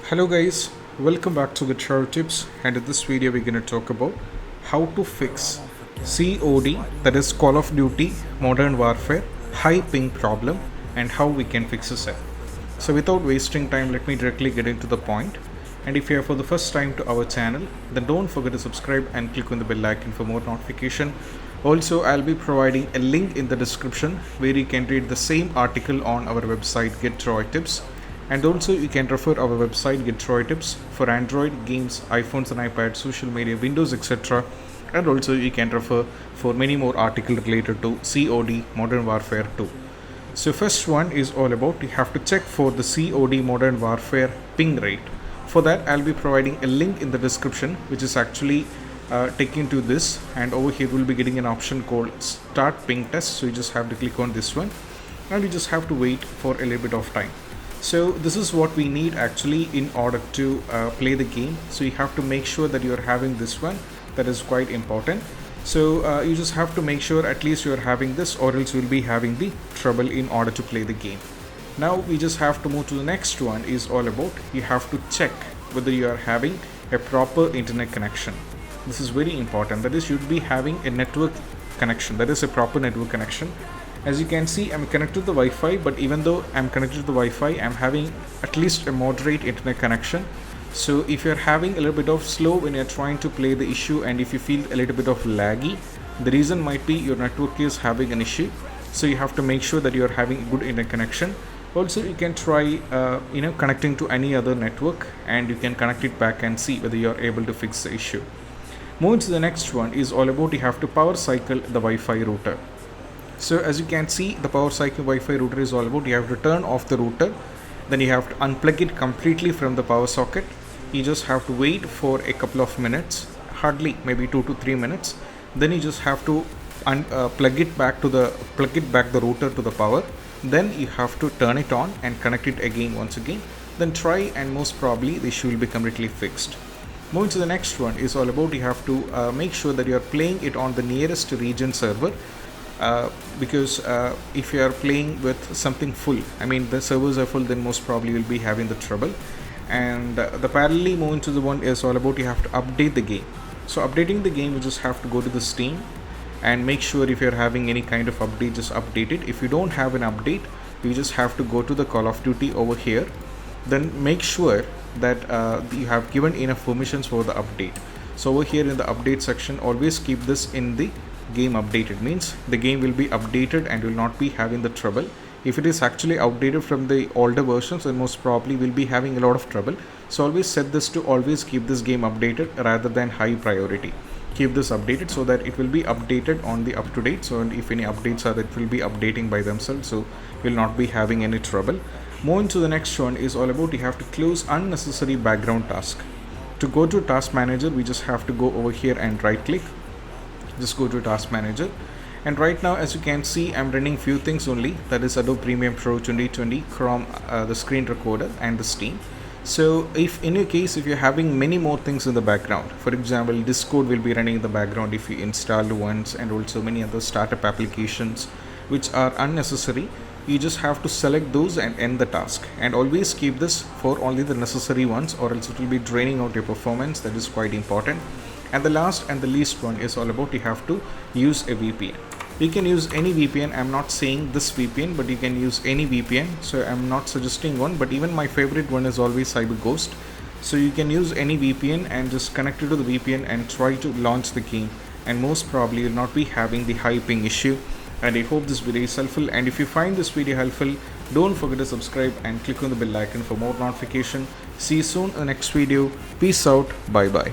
Hello guys, welcome back to Guitar Tips, and in this video we're going to talk about how to fix COD, that is Call of Duty Modern Warfare high ping problem, and how we can fix it. So without wasting time, let me directly get into the point. And if you are for the first time to our channel, then don't forget to subscribe and click on the bell icon for more notification. Also, I'll be providing a link in the description where you can read the same article on our website Get Droid Tips. And also you can refer our website Get Droid Tips for Android, games, iPhones and iPads, social media, Windows, etc. And also you can refer for many more articles related to COD Modern Warfare 2. So first one is all about you have to check for the COD Modern Warfare ping rate. For that, I'll be providing a link in the description which is actually taking to this, and over here we'll be getting an option called Start Ping Test. So you just have to click on this one and you just have to wait for a little bit of time. So this is what we need actually in order to play the game. So you have to make sure that you're having this one. That is quite important. So you just have to make sure at least you're having this, or else you'll be having the trouble in order to play the game. Now we just have to move to the next one is all about you have to check whether you are having a proper internet connection. This is very important. That is, you'd be having a network connection, that is a proper network connection. As you can see, I'm connected to the Wi-Fi, but even though I'm connected to the Wi-Fi, I'm having at least a moderate internet connection. So if you're having a little bit of slow when you're trying to play the issue, and if you feel a little bit of laggy, the reason might be your network is having an issue. So you have to make sure that you're having a good internet connection. Also, you can try connecting to any other network, and you can connect it back and see whether you're able to fix the issue. Moving to the next one is all about you have to power cycle the Wi-Fi router. So as you can see, the power cycle Wi-Fi router is all about you have to turn off the router, then you have to unplug it completely from the power socket. You just have to wait for a couple of minutes, hardly maybe 2 to 3 minutes. Then you just have to plug it back the router to the power. Then you have to turn it on and connect it again once again. Then try, and most probably the issue will be completely fixed. Moving to the next one is all about you have to make sure that you are playing it on the nearest region server. Because if you are playing with something full, I mean the servers are full, then most probably you'll be having the trouble. And the parallelly moving to the one is all about you have to update the game. So updating the game, you just have to go to the Steam and make sure if you're having any kind of update, just update it. If you don't have an update, you just have to go to the Call of Duty over here, then make sure that you have given enough permissions for the update. So over here in the update section, always keep this in the game updated, means the game will be updated and will not be having the trouble. If it is actually outdated from the older versions, then most probably will be having a lot of trouble. So always set this to always keep this game updated rather than high priority. Keep this updated so that it will be updated on the up to date. So if any updates are, it will be updating by themselves, so will not be having any trouble. Moving to the next one is all about you have to close unnecessary background task. To go to task manager, we just have to go over here and right click. Just go to task manager, and right now as you can see, I'm running few things only, that is Adobe Premiere Pro 2020, Chrome, the screen recorder and the Steam. So if in your case, if you're having many more things in the background, for example Discord will be running in the background if you installed once, and also many other startup applications which are unnecessary, you just have to select those and end the task, and always keep this for only the necessary ones, or else it will be draining out your performance. That is quite important. And the last and the least one is all about you have to use a VPN. You can use any VPN. I'm not saying this VPN, but you can use any VPN. So I'm not suggesting one, but even my favorite one is always CyberGhost. So you can use any VPN and just connect it to the VPN and try to launch the game, and most probably you'll not be having the high ping issue. And I hope this video is helpful, and if you find this video helpful, don't forget to subscribe and click on the bell icon for more notification. See you soon in the next video. Peace out. Bye bye.